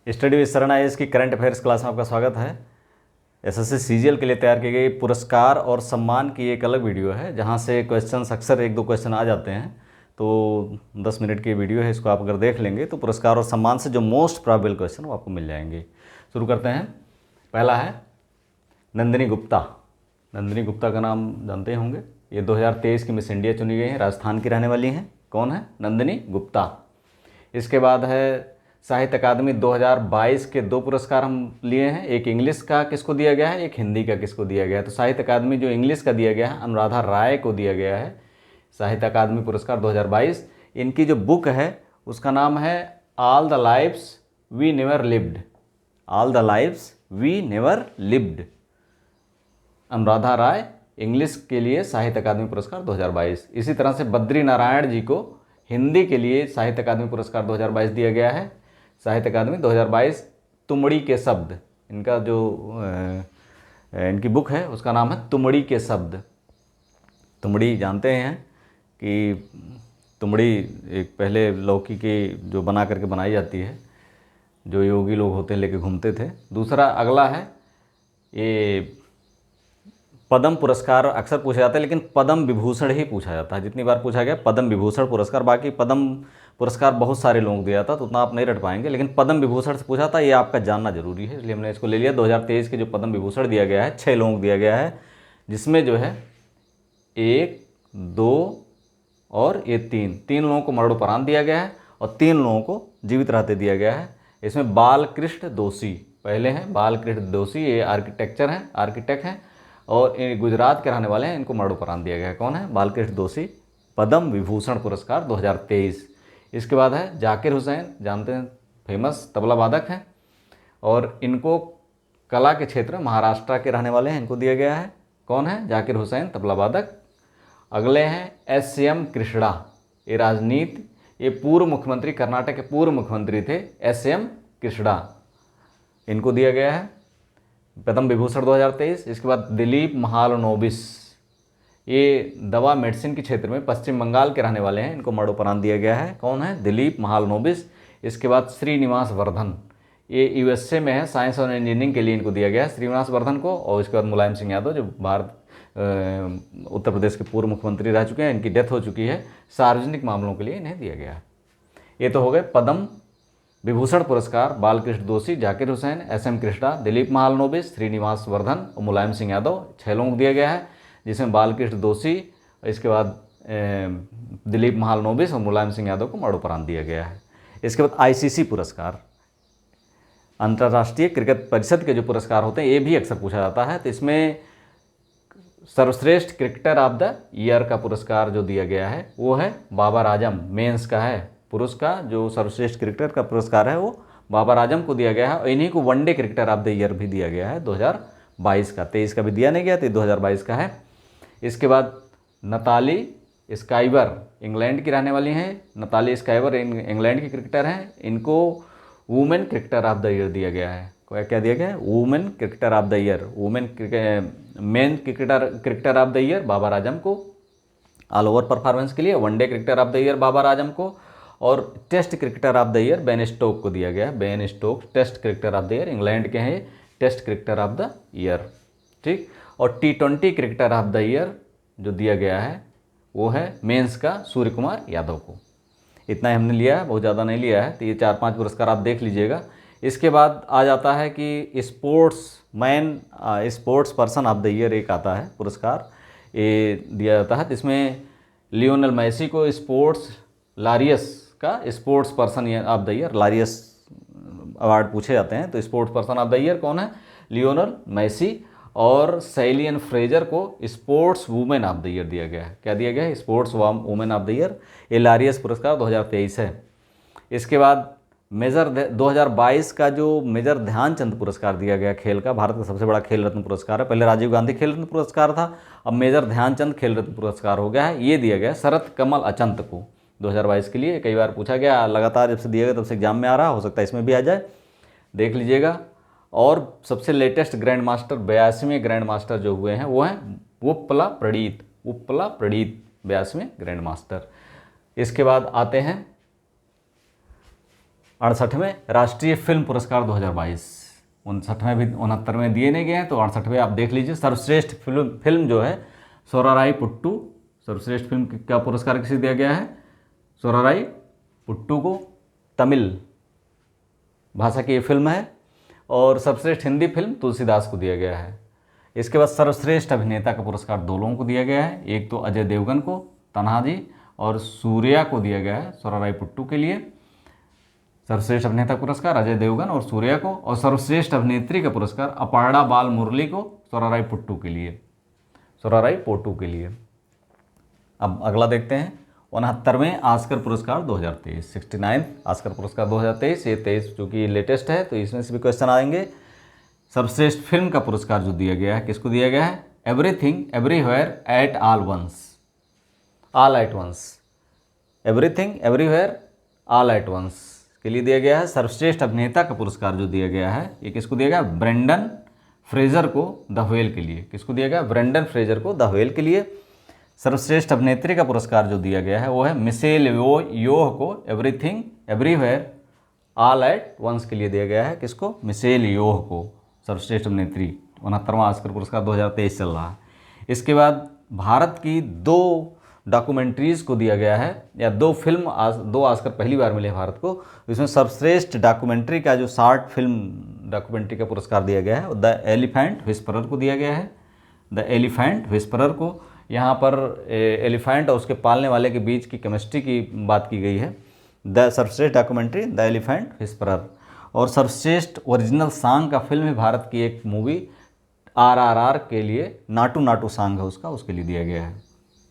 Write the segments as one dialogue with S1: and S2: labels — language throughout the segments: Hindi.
S1: स्टडी विद शरण आईएएस की करंट अफेयर्स क्लास में आपका स्वागत है। एसएससी सीजीएल के लिए तैयार की गई पुरस्कार और सम्मान की एक अलग वीडियो है, जहां से क्वेश्चंस अक्सर एक दो क्वेश्चन आ जाते हैं। तो 10 मिनट की वीडियो है, इसको आप अगर देख लेंगे तो पुरस्कार और सम्मान से जो मोस्ट प्रोबेबल क्वेश्चन वो आपको मिल जाएंगे। शुरू करते हैं। पहला है नंदिनी गुप्ता। नंदिनी गुप्ता का नाम जानते होंगे, ये 2023 की मिस इंडिया चुनी गई हैं, राजस्थान की रहने वाली हैं। कौन है? नंदिनी गुप्ता। इसके बाद है साहित्य अकादमी 2022 के 2 पुरस्कार हम लिए हैं। एक इंग्लिश का किसको दिया गया है, एक हिंदी का किसको दिया गया है। तो साहित्य अकादमी जो इंग्लिश का दिया गया है, अनुराधा राय को दिया गया है साहित्य अकादमी पुरस्कार 2022। इनकी जो बुक है उसका नाम है all the lives we never lived. All the lives we never lived. Anuradha Roy, English के लिए साहित्य अकादमी पुरस्कार 2022। इसी तरह से बद्री नारायण जी को हिंदी के लिए साहित्य अकादमी पुरस्कार 2022 दिया गया है। साहित्य अकादमी 2022 तुमड़ी के शब्द, इनका जो इनकी बुक है उसका नाम है तुमड़ी के शब्द। तुमड़ी जानते हैं कि तुमड़ी एक पहले लौकी की जो बना करके बनाई जाती है, जो योगी लोग होते हैं लेके घूमते थे। दूसरा अगला है ये पद्म पुरस्कार अक्सर पूछा जाता है, लेकिन पद्म विभूषण ही पूछा जाता है। जितनी बार पूछा गया पद्म विभूषण पुरस्कार, बाकी पद्म पुरस्कार बहुत सारे लोगों को दिया था तो उतना आप नहीं रट पाएंगे, लेकिन पद्म विभूषण से पूछा था, ये आपका जानना जरूरी है, इसलिए हमने इसको ले लिया। 2023 के जो पद्म विभूषण दिया गया है 6 लोगों को दिया गया है, जिसमें जो है 1, 2 और ये 3 लोगों को मरणोपरांत दिया गया है और 3 लोगों को जीवित रहते दिया गया है। इसमें बालकृष्ण दोषी पहले हैं। बालकृष्ण दोषी ये आर्किटेक्ट हैं और गुजरात के रहने वाले हैं, इनको मरणोपरांत दिया गया है। कौन है? बालकृष्ण दोषी, पद्म विभूषण पुरस्कार 2023। इसके बाद है जाकिर हुसैन, जानते हैं फेमस तबला वादक हैं और इनको कला के क्षेत्र में महाराष्ट्र के रहने वाले हैं, इनको दिया गया है। कौन है? जाकिर हुसैन तबला वादक। अगले हैं एस.एम. कृष्णा, ये राजनीति, ये पूर्व मुख्यमंत्री, कर्नाटक के पूर्व मुख्यमंत्री थे एस.एम. कृष्णा, इनको दिया गया है पद्म विभूषण 2023। इसके बाद दिलीप महालनोबिस, ये दवा मेडिसिन के क्षेत्र में पश्चिम बंगाल के रहने वाले हैं, इनको मरणोपरांत दिया गया है। कौन है? दिलीप महालनोबिस। इसके बाद श्रीनिवास वर्धन, ये यूएसए में है, साइंस और इंजीनियरिंग के लिए इनको दिया गया है श्रीनिवास वर्धन को। और इसके बाद मुलायम सिंह यादव, जो उत्तर प्रदेश के पूर्व मुख्यमंत्री रह चुके हैं, इनकी डेथ हो चुकी है, सार्वजनिक मामलों के लिए इन्हें दिया गया है। ये तो हो गए पद्म विभूषण पुरस्कार। बालकृष्ण दोषी, जाकिर हुसैन, एस.एम. कृष्णा, दिलीप महालनोबिस, श्रीनिवास वर्धन और मुलायम सिंह यादव, 6 लोगों को दिया गया है, जिसमें बालकृष्ण दोषी, इसके बाद दिलीप महालनोबिस और मुलायम सिंह यादव को मरणोपरांत दिया गया है। इसके बाद आईसीसी पुरस्कार, अंतर्राष्ट्रीय क्रिकेट परिषद के जो पुरस्कार होते हैं, ये भी अक्सर पूछा जाता है। तो इसमें सर्वश्रेष्ठ क्रिकेटर ऑफ द ईयर का पुरस्कार जो दिया गया है वो है बाबर आजम, मेंस का है। पुरुष का जो सर्वश्रेष्ठ क्रिकेटर का पुरस्कार है वो बाबर आजम को दिया गया है और इन्हीं को one day cricketer of the year भी दिया गया है 2022 का। 23 का भी दिया नहीं गया, तो 2022 का है। इसके बाद नताली स्काइबर, इंग्लैंड की रहने वाली हैं। नताली स्काइबर इंग्लैंड की क्रिकेटर हैं, इनको women cricketer of the year दिया गया है। क्या दिया गया है? Women cricketer of the year. Men cricketer of the year Babar Azam को, ऑल ओवर परफॉर्मेंस के लिए। One day cricketer of the year Babar Azam को, और test cricketer of the year Ben Stoke को दिया गया है। Ben Stoke test cricketer of the year, England के हैं, test cricketer of the year, ठीक। और T20 cricketer of the year जो दिया गया है वो है मेंस का सूर्य कुमार यादव को। इतना ही हमने लिया है, बहुत ज़्यादा नहीं लिया है। तो ये 4-5 पुरस्कार आप देख लीजिएगा। इसके बाद आ जाता है कि sports person of the year एक आता है पुरस्कार, ये दिया जाता है। तो इसमें लियोनेल मेसी को स्पोर्ट्स लारियस का sports person of the year, Laureus award पूछे जाते हैं। तो sports person of the year कौन है? Lionel Messi. और सैलियन फ्रेजर को sports women of the year दिया गया है। क्या दिया गया है? Sports women of the year. ये लारियस पुरस्कार 2023 है। इसके बाद मेजर 2022 का जो मेजर ध्यानचंद पुरस्कार दिया गया खेल का, भारत का सबसे बड़ा खेल रत्न पुरस्कार है। पहले राजीव गांधी खेल रत्न पुरस्कार था, अब मेजर ध्यानचंद खेल रत्न पुरस्कार हो गया है। ये दिया गया शरत कमल अचंत को 2022 के लिए। कई बार पूछा गया, लगातार जब से दिया गया तब से एग्जाम में आ रहा, हो सकता है इसमें भी आ जाए, देख लीजिएगा। और सबसे लेटेस्ट ग्रैंड मास्टर, 82वें ग्रैंड मास्टर जो हुए हैं वो हैं उपला प्रणीत 82वें ग्रैंड मास्टर। इसके बाद आते हैं 68वें राष्ट्रीय फिल्म पुरस्कार 2022, 59वें भी 69वें दिए नहीं गए हैं, तो 68वें आप देख लीजिए। सर्वश्रेष्ठ फिल्म जो है सोराराई पुट्टू, सर्वश्रेष्ठ फिल्म का पुरस्कार किसे दिया गया है? सोराराई पुट्टू को, तमिल भाषा की ये फिल्म है। और सर्वश्रेष्ठ हिंदी फिल्म तुलसीदास को दिया गया है। इसके बाद सर्वश्रेष्ठ अभिनेता का पुरस्कार 2 लोगों को दिया गया है, एक तो अजय देवगन को तन्हाजी, और सूर्या को दिया गया है सोराराई पुट्टू के लिए। सर्वश्रेष्ठ अभिनेता पुरस्कार अजय देवगन और सूर्या को, और सर्वश्रेष्ठ अभिनेत्री का पुरस्कार अपर्णा बाल मुरली को सोराराई पुट्टू के लिए, सोराराई पोट्टू के लिए। अब अगला देखते हैं 69वें ऑस्कर पुरस्कार 2023, 69 ऑस्कर पुरस्कार 2023। ये 23 चूँकि लेटेस्ट है तो इसमें से भी क्वेश्चन आएंगे। सर्वश्रेष्ठ फिल्म का पुरस्कार जो दिया गया है, किसको दिया गया है? Everything everywhere at all once, all at once, everything everywhere all at once के लिए दिया गया है। सर्वश्रेष्ठ अभिनेता का पुरस्कार जो दिया गया है, ये किसको दिया गया? ब्रेंडन फ्रेजर को द व्हेल के लिए। किसको दिया गया? ब्रेंडन फ्रेजर को द व्हेल के लिए। सर्वश्रेष्ठ अभिनेत्री का पुरस्कार जो दिया गया है वो है मिशेल योह को everything everywhere all at once के लिए दिया गया है। किसको? मिशेल योह को, सर्वश्रेष्ठ अभिनेत्री। 69वां ऑस्कर पुरस्कार 2023 चल रहा है। इसके बाद भारत की 2 डॉक्यूमेंट्रीज़ को दिया गया है, या 2 फिल्म, 2 ऑस्कर पहली बार मिले भारत को। इसमें सर्वश्रेष्ठ डॉक्यूमेंट्री का जो शॉर्ट फिल्म डॉक्यूमेंट्री का पुरस्कार दिया गया है द एलिफेंट विस्परर को दिया गया है, द एलिफेंट विस्परर को। यहाँ पर एलिफेंट और उसके पालने वाले के बीच की केमिस्ट्री की बात की गई है। द सर्वश्रेष्ठ डॉक्यूमेंट्री द एलिफेंट विस्परर। और सर्वश्रेष्ठ ओरिजिनल सॉन्ग का फिल्म है भारत की एक मूवी RRR के लिए, नाटू नाटू सॉन्ग है उसका, उसके लिए दिया गया है।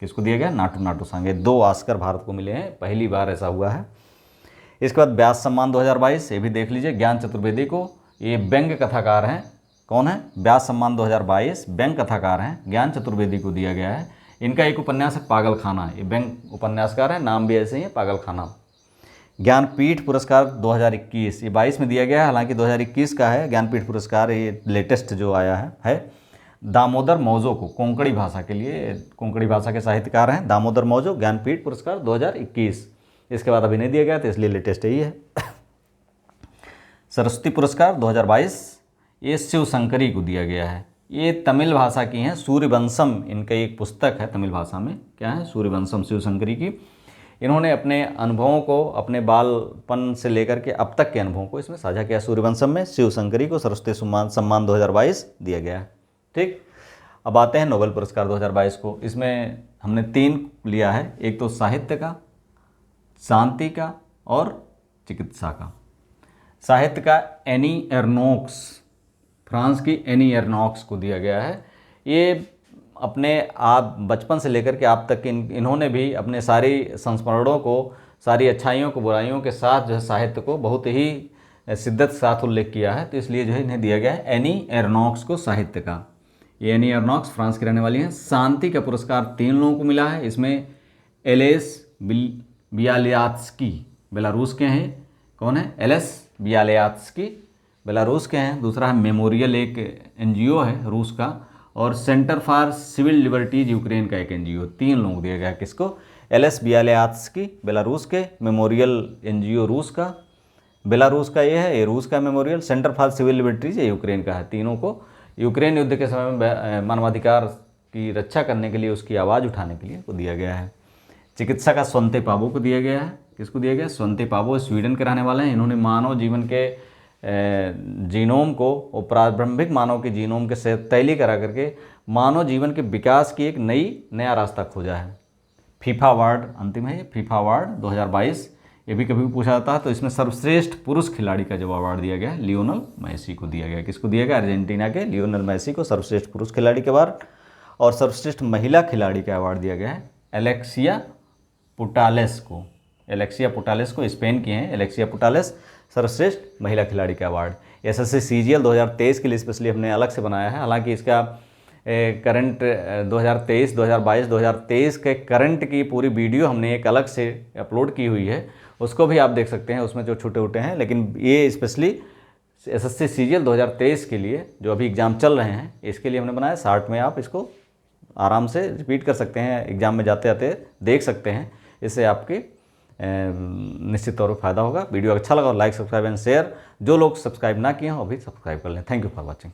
S1: किसको दिया गया? नाटू नाटू सॉन्ग। ये 2 ऑस्कर भारत को मिले हैं, पहली बार ऐसा हुआ है। इसके बाद व्यास सम्मान 2022, ये भी देख लीजिए। ज्ञान चतुर्वेदी को, ये व्यंग्य कथाकार हैं। कौन है? व्यास सम्मान 2022 व्यंग्य कथाकार हैं, ज्ञान चतुर्वेदी को दिया गया है। इनका एक उपन्यास है पागल खाना, ये व्यंग्य उपन्यासकार है, नाम भी ऐसे ही है पागल खाना। ज्ञानपीठ पुरस्कार 2021, ये 22 में दिया गया है, हालांकि 2021 का है ज्ञानपीठ पुरस्कार, ये लेटेस्ट जो आया है। दामोदर मौजो को, कोंकणी भाषा के लिए, कोंकणी भाषा के साहित्यकार हैं दामोदर मौजो, ज्ञानपीठ पुरस्कार 2021। इसके बाद अभी नहीं दिया गया तो इसलिए लेटेस्ट ही है। सरस्वती पुरस्कार 2022, ये शिव शंकरी को दिया गया है। ये तमिल भाषा की हैं, सूर्यवंशम इनका एक पुस्तक है तमिल भाषा में, क्या है? सूर्यवंशम, शिव शंकरी की। इन्होंने अपने अनुभवों को, अपने बालपन से लेकर के अब तक के अनुभवों को इसमें साझा किया। सूर्यवंशम में शिव शंकरी को सरस्वती सम्मान 2022 दिया गया है। ठीक, अब आते हैं नोबेल पुरस्कार 2022 को। इसमें हमने 3 लिया है, एक तो साहित्य का, शांति का और चिकित्सा का। साहित्य का एनी एर्नोक्स, फ्रांस की एनी एर्नोक्स को दिया गया है। ये अपने आप बचपन से लेकर के आप तक इन्होंने भी अपने सारी संस्मरणों को, सारी अच्छाइयों को, बुराइयों के साथ जो है साहित्य को बहुत ही शिद्दत के साथ उल्लेख किया है, तो इसलिए जो है इन्हें दिया गया है एनी एर्नोक्स को साहित्य का। ये एनी एर्नोक्स फ्रांस की रहने वाली हैं। शांति का पुरस्कार 3 लोगों को मिला है। इसमें एलेस बियालियात्स्की बेलारूस के हैं। कौन है? एलेस बियालियात्स्की बेलारूस के हैं। दूसरा है मेमोरियल, एक NGO है रूस का, और centre for civil liberties Ukraine का एक NGO। 3 लोगों को दिया गया। किसको? एलेस बियालियात्स्की बेलारूस के, मेमोरियल NGO रूस का, बेलारूस का ये है, ये रूस का memorial, centre for civil liberties ये यूक्रेन का है। तीनों को यूक्रेन युद्ध के समय में मानवाधिकार की रक्षा करने के लिए, उसकी आवाज़ उठाने के लिए को दिया गया है। चिकित्सा का स्वंते पाबो को दिया गया है। किसको दिया गया? स्वंते पाबो स्वीडन के रहने वाले हैं। इन्होंने मानव जीवन के जीनोम को और प्रारंभिक मानव के जीनोम के साथ तैली करा करके मानव जीवन के विकास की एक नया रास्ता खोजा है। फीफा अवार्ड अंतिम है, ये फीफा अवार्ड 2022, ये भी कभी भी पूछा जाता है। तो इसमें सर्वश्रेष्ठ पुरुष खिलाड़ी का जो अवार्ड दिया गया है लियोनेल मेसी को दिया गया। किसको दिया गया? अर्जेंटीना के लियोनेल मेसी को सर्वश्रेष्ठ पुरुष खिलाड़ी के अवार्ड। और सर्वश्रेष्ठ महिला खिलाड़ी का अवार्ड दिया गया है एलेक्सिया पुटालेस को। एलेक्सिया पुटालेस को, स्पेन की हैं एलेक्सिया पुटालेस, सर्वश्रेष्ठ महिला खिलाड़ी का अवार्ड। SSC CGL 2023 के लिए स्पेशली हमने अलग से बनाया है। हालांकि इसका करंट 2023, 2022, 2023 के करंट की पूरी वीडियो हमने एक अलग से अपलोड की हुई है, उसको भी आप देख सकते हैं, उसमें जो छोटे छोटे हैं। लेकिन ये स्पेशली SSC CGL 2023 के लिए जो अभी एग्ज़ाम चल रहे हैं, इसके लिए हमने बनाया। शार्ट में आप इसको आराम से रिपीट कर सकते हैं, एग्ज़ाम में जाते जाते देख सकते हैं। इससे आपकी निश्चित तौर पर फ़ायदा होगा। वीडियो अच्छा लगा और लाइक, सब्सक्राइब एंड शेयर। जो लोग सब्सक्राइब ना किए हों अभी सब्सक्राइब कर लें। Thank you for watching.